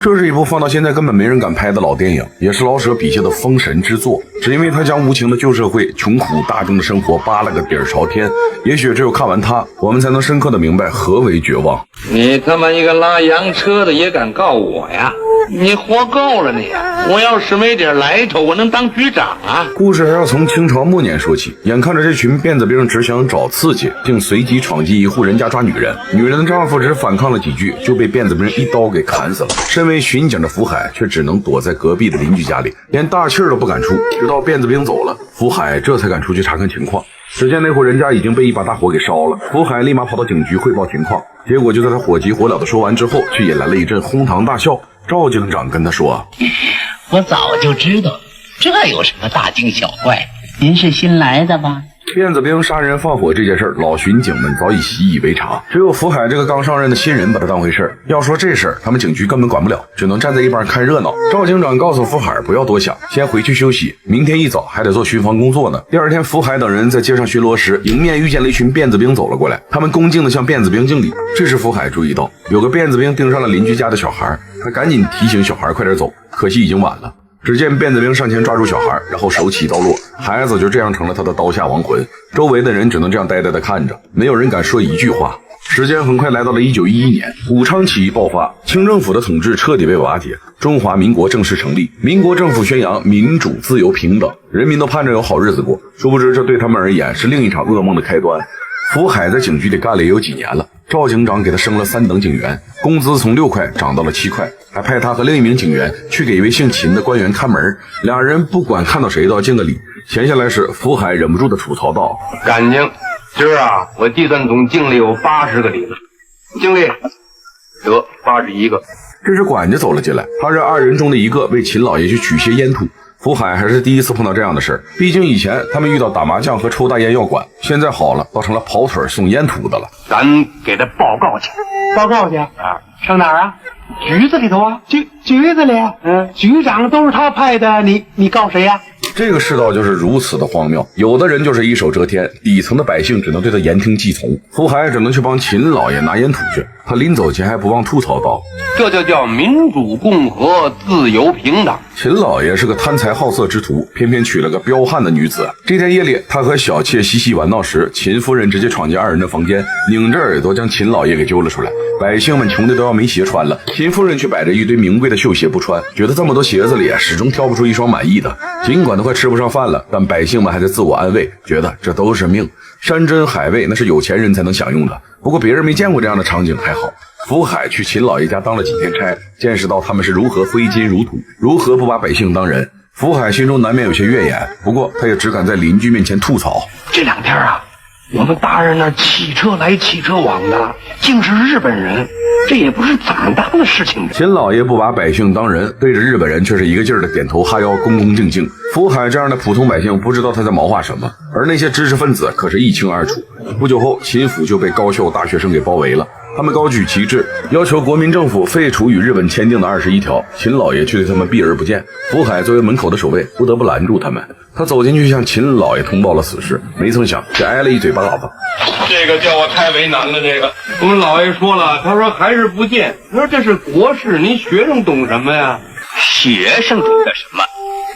这是一部放到现在根本没人敢拍的老电影，也是老舍笔下的封神之作。只因为他将无情的旧社会、穷苦大众的生活扒了个底儿朝天。也许只有看完它，我们才能深刻的明白何为绝望。你他妈一个拉洋车的也敢告我呀？你活够了你！我要是没点来头，我能当局长啊！故事还要从清朝末年说起。眼看着这群辫子兵只想找刺激，竟随即闯进一户人家抓女人。女人的丈夫只反抗了几句，就被辫子兵一刀给砍死了。身为巡警的福海却只能躲在隔壁的邻居家里，连大气儿都不敢出。直到辫子兵走了，福海这才敢出去查看情况。只见那户人家已经被一把大火给烧了，福海立马跑到警局汇报情况。结果就在他火急火燎的说完之后，却引来了一阵哄堂大笑。赵警长跟他说：“我早就知道，这有什么大惊小怪？您是新来的吧？”辫子兵杀人放火这件事儿，老巡警们早已习以为常，只有福海这个刚上任的新人把他当回事儿。要说这事儿，他们警局根本管不了，只能站在一边看热闹。赵警长告诉福海不要多想，先回去休息，明天一早还得做巡防工作呢。第二天，福海等人在街上巡逻时，迎面遇见了一群辫子兵走了过来，他们恭敬地向辫子兵敬礼。这时福海注意到有个辫子兵盯上了邻居家的小孩，他赶紧提醒小孩快点走，可惜已经晚了。只见辫子兵上前抓住小孩，然后手起刀落，孩子就这样成了他的刀下亡魂。周围的人只能这样呆呆地看着，没有人敢说一句话。时间很快来到了1911年，武昌起义爆发，清政府的统治彻底被瓦解，中华民国正式成立。民国政府宣扬民主、自由、平等，人民都盼着有好日子过。殊不知这对他们而言是另一场噩梦的开端。福海在警局里干了也有几年了，赵警长给他升了3等警员，工资从6块涨到了7块，还派他和另一名警员去给一位姓秦的官员看门。俩人不管看到谁都要敬个礼。闲下来时，福海忍不住的吐槽道：“感情，今儿啊，我计算总敬了有80个礼了，敬礼得81个。”这时管家走了进来，他让2人中的一个为秦老爷去取些烟土。福海还是第一次碰到这样的事儿，毕竟以前他们遇到打麻将和抽大烟要管，现在好了，倒成了跑腿送烟土的了。咱给他报告去，报告去啊？上哪儿啊？局子里头啊？局子里？局长都是他派的，你告谁呀？这个世道就是如此的荒谬，有的人就是一手遮天，底层的百姓只能对他言听计从。福海只能去帮秦老爷拿烟土去，他临走前还不忘吐槽道：“这就叫民主共和、自由平等。”秦老爷是个贪财好色之徒，偏偏娶了个彪悍的女子。这天夜里，他和小妾嬉戏玩闹时，秦夫人直接闯进2人的房间，拧着耳朵将秦老爷给揪了出来。百姓们穷的都要没鞋穿了，秦夫人却摆着一堆名贵的绣鞋不穿，觉得这么多鞋子里始终挑不出一双满意的。尽管都快吃不上饭了，但百姓们还在自我安慰，觉得这都是命，山珍海味那是有钱人才能享用的。不过别人没见过这样的场景还好。福海去秦老爷家当了几天差，见识到他们是如何挥金如土，如何不把百姓当人。福海心中难免有些怨言，不过他也只敢在邻居面前吐槽：“这2天啊，我们大人那汽车来汽车往的，竟是日本人，这也不是怎么当的事情。”秦老爷不把百姓当人，对着日本人却是一个劲儿的点头哈腰，恭恭敬敬。福海这样的普通百姓不知道他在谋划什么，而那些知识分子可是一清二楚。不久后，秦府就被高校大学生给包围了。他们高举旗帜，要求国民政府废除与日本签订的21条，秦老爷却对他们避而不见。福海作为门口的守卫，不得不拦住他们。他走进去向秦老爷通报了此事，没曾想却挨了一嘴巴子。这个叫我太为难了。这个我们老爷说了，他说还是不见。他说这是国事，您学生懂什么呀？学生懂得什么？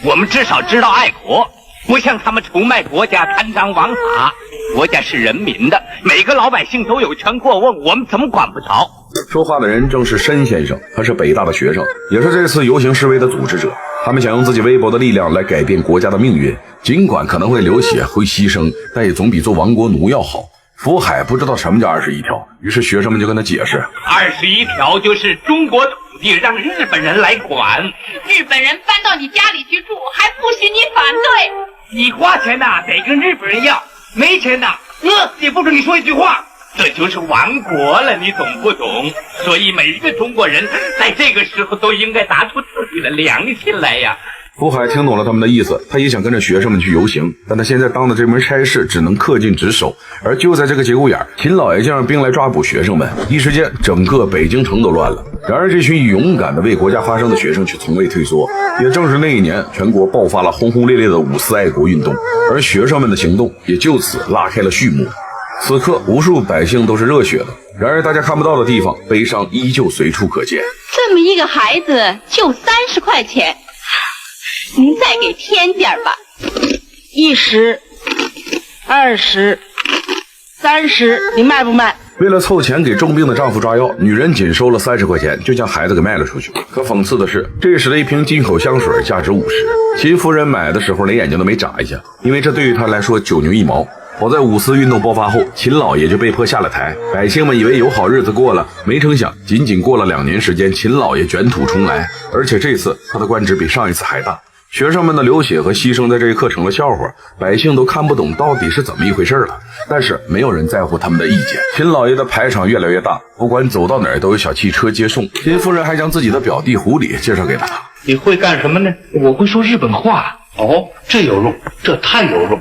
我们至少知道爱国，不像他们出卖国家、贪赃枉法。国家是人民的，每个老百姓都有权过问，我们怎么管不着？说话的人正是申先生，他是北大的学生，也是这次游行示威的组织者。他们想用自己微薄的力量来改变国家的命运，尽管可能会流血会牺牲，但也总比做亡国奴要好。福海不知道什么叫21条，于是学生们就跟他解释，21条就是中国土地让日本人来管，日本人搬到你家里去住，还不许你反对。你花钱呐，得跟日本人要，没钱呐，饿死也不准你说一句话。这就是亡国了，你懂不懂？所以每一个中国人在这个时候都应该拿出自己的良心来呀。福海听懂了他们的意思，他也想跟着学生们去游行，但他现在当的这门差事只能恪尽职守。而就在这个节骨眼，秦老爷就让兵来抓捕学生们，一时间整个北京城都乱了。然而这群勇敢的为国家发声的学生却从未退缩。也正是那一年，全国爆发了轰轰烈烈的5·4爱国运动，而学生们的行动也就此拉开了序幕。此刻无数百姓都是热血的，然而大家看不到的地方，悲伤依旧随处可见。这么一个孩子就30块钱，您再给添点吧。10、20、30，你卖不卖？为了凑钱给重病的丈夫抓药，女人仅收了30块钱就将孩子给卖了出去。可讽刺的是，这时的一瓶进口香水价值50，秦夫人买的时候连眼睛都没眨一下，因为这对于她来说9牛1毛。好在五四运动爆发后，秦老爷就被迫下了台，百姓们以为有好日子过了，没成想仅仅过了2年时间，秦老爷卷土重来，而且这次他的官职比上一次还大。学生们的流血和牺牲在这一刻成了笑话，百姓都看不懂到底是怎么一回事了。但是没有人在乎他们的意见。秦老爷的排场越来越大，不管走到哪儿都有小汽车接送。秦夫人还将自己的表弟狐狸介绍给了他。你会干什么呢？我会说日本话。哦，这有用，这太有用。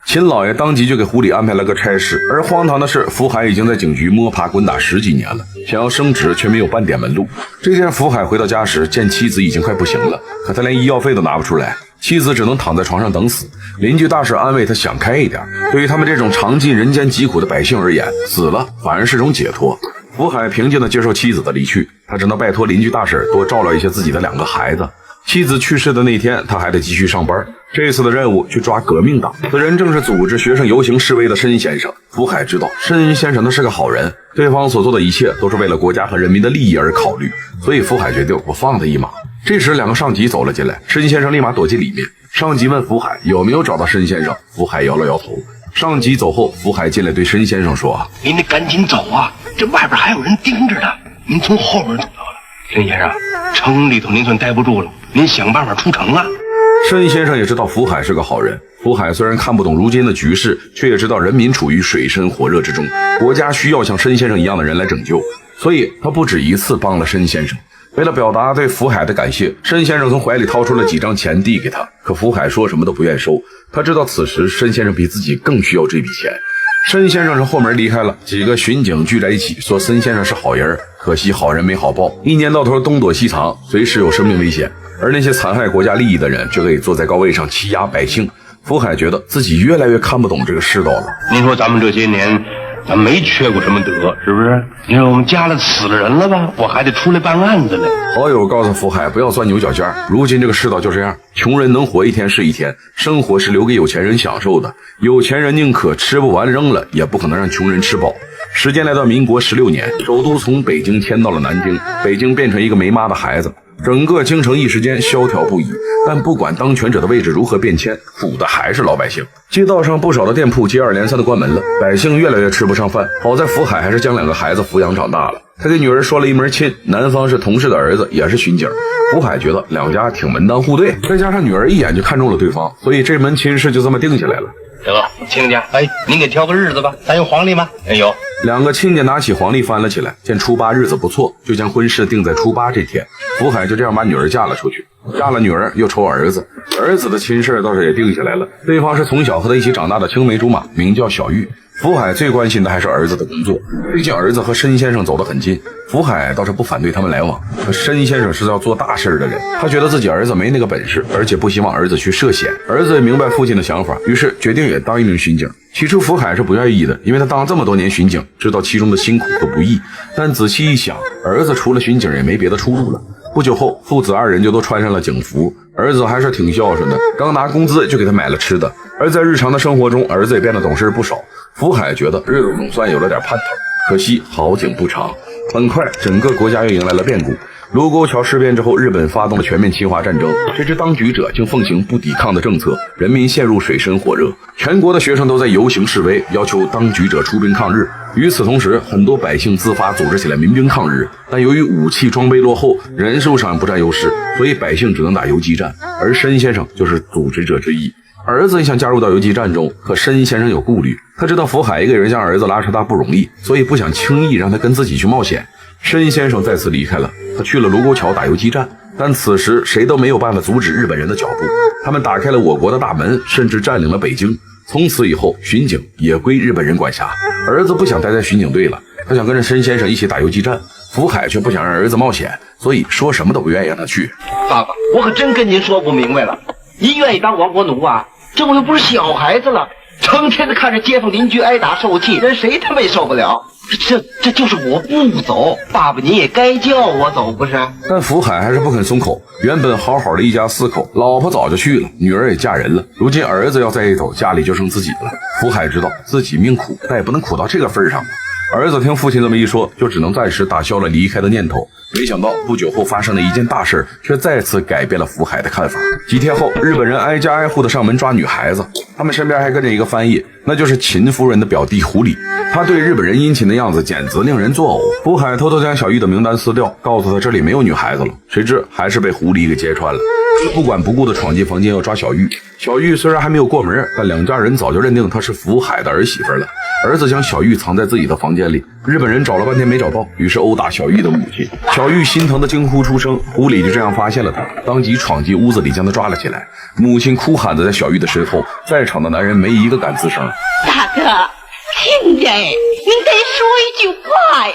秦老爷当即就给狐狸安排了个差事，而荒唐的是，福海已经在警局摸爬滚打10几年了，想要升职却没有半点门路。这天，福海回到家时，见妻子已经快不行了，可他连医药费都拿不出来，妻子只能躺在床上等死。邻居大婶安慰他想开一点，对于他们这种尝尽人间疾苦的百姓而言，死了反而是种解脱。福海平静地接受妻子的离去，他只能拜托邻居大婶多照料一些自己的2个孩子。妻子去世的那天，他还得继续上班。这次的任务去抓革命党，此人正是组织学生游行示威的申先生。福海知道申先生他是个好人，对方所做的一切都是为了国家和人民的利益而考虑，所以福海决定不放他一马。这时2个上级走了进来，申先生立马躲进里面。上级问福海有没有找到申先生，福海摇了摇头。上级走后，福海进来对申先生说：“您得赶紧走啊，这外边还有人盯着呢。您从后门走到了。申先生，城里头您算待不住了，您想办法出城啊。”申先生也知道福海是个好人。福海虽然看不懂如今的局势，却也知道人民处于水深火热之中，国家需要像申先生一样的人来拯救，所以他不止一次帮了申先生。为了表达对福海的感谢，申先生从怀里掏出了几张钱递给他，可福海说什么都不愿收。他知道此时申先生比自己更需要这笔钱。申先生从后门离开了，几个巡警聚在一起说申先生是好人，可惜好人没好报，一年到头东躲西藏，随时有生命危险。而那些残害国家利益的人却可以坐在高位上欺压百姓。福海觉得自己越来越看不懂这个世道了。您说咱们这些年咱没缺过什么德，是不是？你说我们家里死了人了吧，我还得出来办案子呢。好友告诉福海不要钻牛角尖，如今这个世道就这样，穷人能活一天是一天，生活是留给有钱人享受的，有钱人宁可吃不完扔了，也不可能让穷人吃饱。时间来到民国16年，首都从北京迁到了南京，北京变成一个没妈的孩子，整个京城一时间萧条不已。但不管当权者的位置如何变迁，苦的还是老百姓。街道上不少的店铺接二连三的关门了，百姓越来越吃不上饭。好在福海还是将2个孩子抚养长大了，他给女儿说了一门亲，男方是同事的儿子，也是巡警。福海觉得2家挺门当户对，再加上女儿一眼就看中了对方，所以这门亲事就这么定下来了。得，亲家，您给挑个日子吧。咱有黄历吗？有。2个亲家拿起黄历翻了起来，见初8日子不错，就将婚事定在初8这天。福海就这样把女儿嫁了出去。嫁了女儿又愁儿子，儿子的亲事倒是也定下来了，对方是从小和他一起长大的青梅竹马，名叫小玉。福海最关心的还是儿子的工作，毕竟儿子和申先生走得很近，福海倒是不反对他们来往。可申先生是要做大事的人，他觉得自己儿子没那个本事，而且不希望儿子去涉险。儿子也明白父亲的想法，于是决定也当一名巡警。起初福海是不愿意的，因为他当这么多年巡警，知道其中的辛苦和不易。但仔细一想，儿子除了巡警也没别的出路了。不久后，父子2人就都穿上了警服，儿子还是挺孝顺的，刚拿工资就给他买了吃的。而在日常的生活中，儿子也变得懂事不少。福海觉得日子总算有了点盼头，可惜好景不长，很快整个国家又迎来了变故。卢沟桥事变之后，日本发动了全面侵华战争，谁知当局者竟奉行不抵抗的政策，人民陷入水深火热，全国的学生都在游行示威，要求当局者出兵抗日。与此同时，很多百姓自发组织起来民兵抗日，但由于武器装备落后，人数上不占优势，所以百姓只能打游击战，而申先生就是组织者之一。儿子也想加入到游击战中，可申先生有顾虑，他知道福海一个人将儿子拉扯大不容易，所以不想轻易让他跟自己去冒险。申先生再次离开了，他去了卢沟桥打游击战，但此时谁都没有办法阻止日本人的脚步，他们打开了我国的大门，甚至占领了北京。从此以后，巡警也归日本人管辖。儿子不想待在巡警队了，他想跟着申先生一起打游击战。福海却不想让儿子冒险，所以说什么都不愿意让他去。爸爸，我可真跟您说不明白了，您愿意当亡国奴啊？这我又不是小孩子了，成天的看着街坊邻居挨打受气，人谁他妈也受不了。这就是我不走，爸爸你也该叫我走不是？但福海还是不肯松口。原本好好的一家4口，老婆早就去了，女儿也嫁人了，如今儿子要再一走，家里就剩自己了。福海知道自己命苦，但也不能苦到这个份上。儿子听父亲这么一说，就只能暂时打消了离开的念头。没想到不久后发生的一件大事，却再次改变了福海的看法。几天后，日本人挨家挨户的上门抓女孩子，他们身边还跟着一个翻译，那就是秦夫人的表弟狐狸。他对日本人殷勤的样子简直令人作呕。福海偷偷将小玉的名单撕掉，告诉他这里没有女孩子了，谁知还是被狐狸给揭穿了。不管不顾的闯进房间要抓小玉。小玉虽然还没有过门，但两家人早就认定她是福海的儿媳妇了。儿子将小玉藏在自己的房间里，日本人找了半天没找到，于是殴打小玉的母亲。小玉心疼的惊呼出声，狐狸就这样发现了她，当即闯进屋子里将她抓了起来。母亲哭喊着在小玉的身后，在场的男人没一个敢吱声。大哥，听着，您得说一句话呀！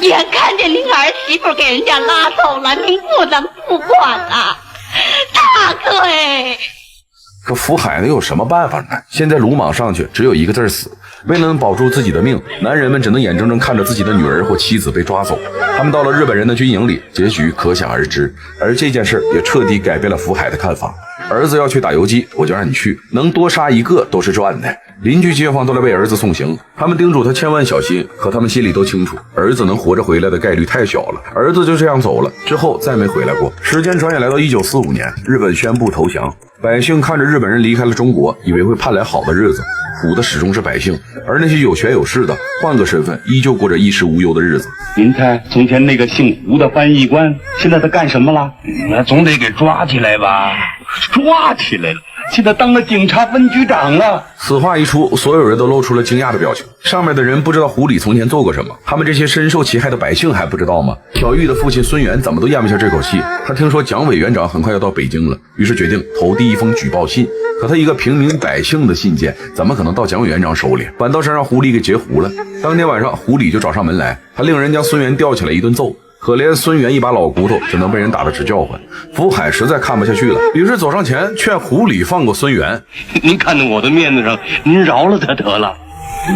眼看着您儿媳妇给人家拉走了，您不能不管啊！大哥哎！可福海能有什么办法呢？现在鲁莽上去只有一个字死。为了能保住自己的命，男人们只能眼睁睁看着自己的女儿或妻子被抓走。他们到了日本人的军营里，结局可想而知。而这件事也彻底改变了福海的看法。儿子要去打游击，我就让你去，能多杀一个都是赚的。邻居街坊都来为儿子送行，他们叮嘱他千万小心，可他们心里都清楚，儿子能活着回来的概率太小了。儿子就这样走了，之后再没回来过。时间转眼来到1945年，日本宣布投降，百姓看着日本人离开了中国，以为会盼来好的日子，苦的始终是百姓，而那些有权有势的，换个身份依旧过着衣食无忧的日子。您猜从前那个姓胡的翻译官现在他干什么了？那总得给抓起来吧？抓起来了，现在当了警察分局长了。此话一出，所有人都露出了惊讶的表情。上面的人不知道狐狸从前做过什么，他们这些深受其害的百姓还不知道吗？小玉的父亲孙元怎么都咽不下这口气，他听说蒋委员长很快要到北京了，于是决定投第一封举报信。可他一个平民百姓的信件，怎么可能到蒋委员长手里？反倒是让狐狸给截胡了。当天晚上，狐狸就找上门来，他令人将孙元吊起来一顿揍。可怜孙元一把老骨头，只能被人打得直叫唤。福海实在看不下去了，于是走上前劝狐狸放过孙元。您看在我的面子上，您饶了他得了。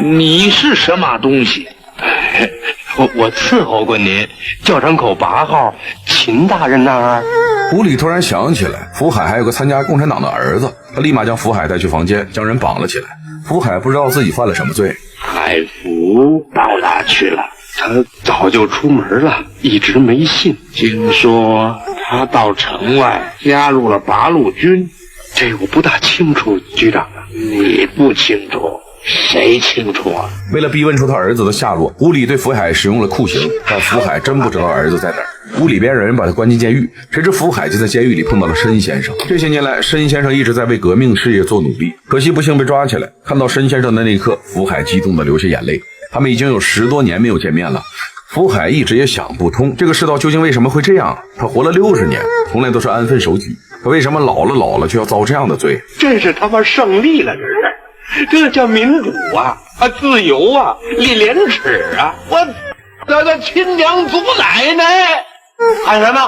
你是什么东西？我伺候过您，教场口8号秦大人那儿。狐狸突然想起来，福海还有个参加共产党的儿子，他立马将福海带去房间，将人绑了起来。福海不知道自己犯了什么罪。海福到哪去了？他早就出门了，一直没信。听说他到城外加入了八路军，这我不大清楚，局长。你不清楚，谁清楚啊？为了逼问出他儿子的下落，狐狸对福海使用了酷刑，但福海真不知道儿子在哪儿。屋里边人把他关进监狱，谁知福海就在监狱里碰到了申先生。这些年来，申先生一直在为革命事业做努力，可惜不幸被抓起来。看到申先生的那一刻，福海激动地流下眼泪。他们已经有10多年没有见面了。福海一直也想不通，这个世道究竟为什么会这样？他活了60年，从来都是安分守己，他为什么老了就要遭这样的罪？这是他妈胜利了，这叫民主啊，自由啊，立廉耻啊！我的亲娘祖奶奶！喊什么？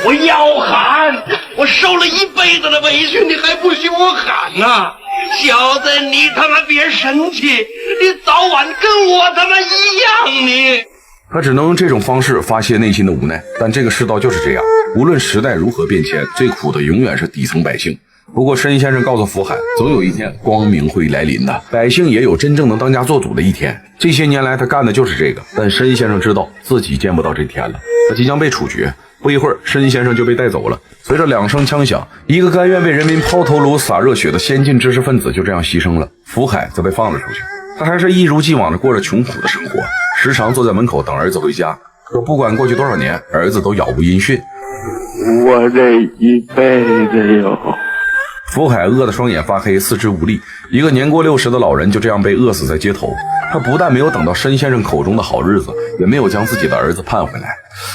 我要喊！我受了一辈子的委屈，你还不许我喊啊？小子，你他妈别生气，你早晚跟我他妈一样你。他只能用这种方式发泄内心的无奈，但这个世道就是这样，无论时代如何变迁，最苦的永远是底层百姓。不过申先生告诉福海，总有一天光明会来临的，百姓也有真正能当家做主的一天。这些年来他干的就是这个，但申先生知道自己见不到这天了，他即将被处决。不一会儿，申先生就被带走了。随着2声枪响，一个甘愿为人民抛头颅洒热血的先进知识分子就这样牺牲了。福海则被放了出去，他还是一如既往的过着穷苦的生活，时常坐在门口等儿子回家。可不管过去多少年，儿子都杳无音讯。我这一辈子哟。福海饿得双眼发黑，四肢无力，一个年过60的老人就这样被饿死在街头。他不但没有等到申先生口中的好日子，也没有将自己的儿子盼回来。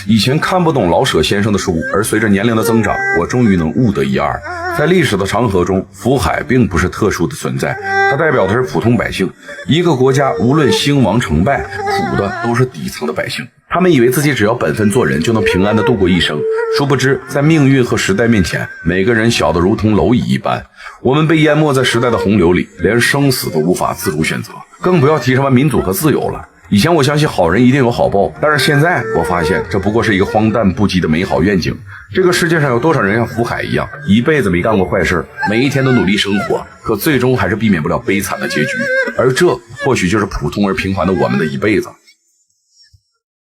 以前看不懂老舍先生的书，而随着年龄的增长，我终于能悟得一二。在历史的长河中，福海并不是特殊的存在，它代表的是普通百姓。一个国家无论兴亡成败，苦的都是底层的百姓。他们以为自己只要本分做人就能平安地度过一生，殊不知在命运和时代面前，每个人小得如同蝼蚁一般。我们被淹没在时代的洪流里，连生死都无法自主选择，更不要提什么民主和自由了。以前我相信好人一定有好报，但是现在我发现这不过是一个荒诞不羁的美好愿景。这个世界上有多少人像福海一样，一辈子没干过坏事，每一天都努力生活，可最终还是避免不了悲惨的结局。而这或许就是普通而平凡的我们的一辈子。